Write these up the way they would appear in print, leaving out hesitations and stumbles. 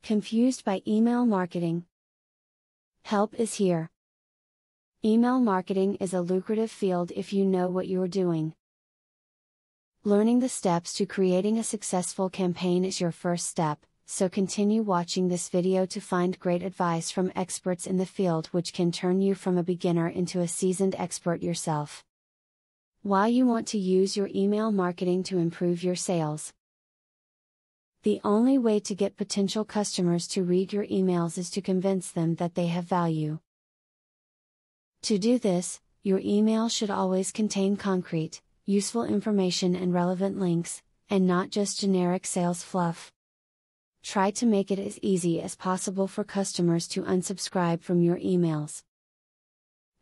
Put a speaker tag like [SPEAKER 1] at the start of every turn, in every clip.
[SPEAKER 1] Confused by email marketing? Help is here. Email marketing is a lucrative field if you know what you're doing. Learning the steps to creating a successful campaign is your first step, so continue watching this video to find great advice from experts in the field which can turn you from a beginner into a seasoned expert yourself. Why you want to use your email marketing to improve your sales. The only way to get potential customers to read your emails is to convince them that they have value. To do this, your email should always contain concrete, useful information and relevant links, and not just generic sales fluff. Try to make it as easy as possible for customers to unsubscribe from your emails.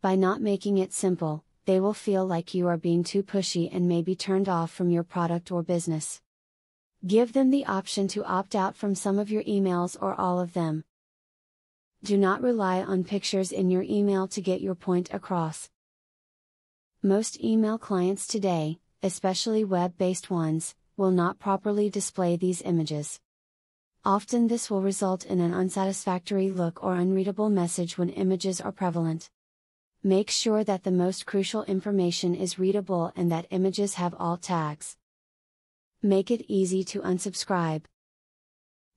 [SPEAKER 1] By not making it simple, they will feel like you are being too pushy and may be turned off from your product or business. Give them the option to opt out from some of your emails or all of them. Do not rely on pictures in your email to get your point across. Most email clients today, especially web-based ones, will not properly display these images. Often this will result in an unsatisfactory look or unreadable message when images are prevalent. Make sure that the most crucial information is readable and that images have alt tags. Make it easy to unsubscribe.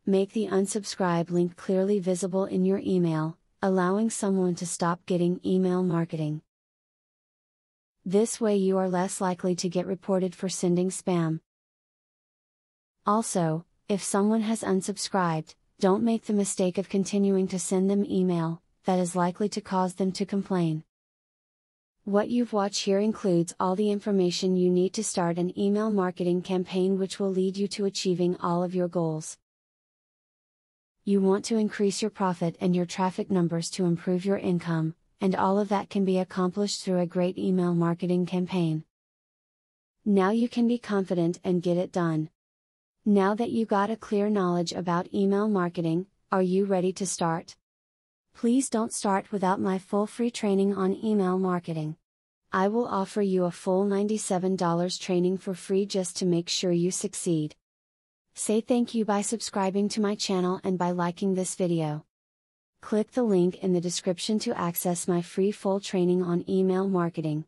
[SPEAKER 1] Make the unsubscribe link clearly visible in your email, allowing someone to stop getting email marketing. This way you are less likely to get reported for sending spam. Also, if someone has unsubscribed, don't make the mistake of continuing to send them email, that is likely to cause them to complain. What you've watched here includes all the information you need to start an email marketing campaign which will lead you to achieving all of your goals. You want to increase your profit and your traffic numbers to improve your income, and all of that can be accomplished through a great email marketing campaign. Now you can be confident and get it done. Now that you got a clear knowledge about email marketing, are you ready to start? Please don't start without my full free training on email marketing. I will offer you a full $97 training for free just to make sure you succeed. Say thank you by subscribing to my channel and by liking this video. Click the link in the description to access my free full training on email marketing.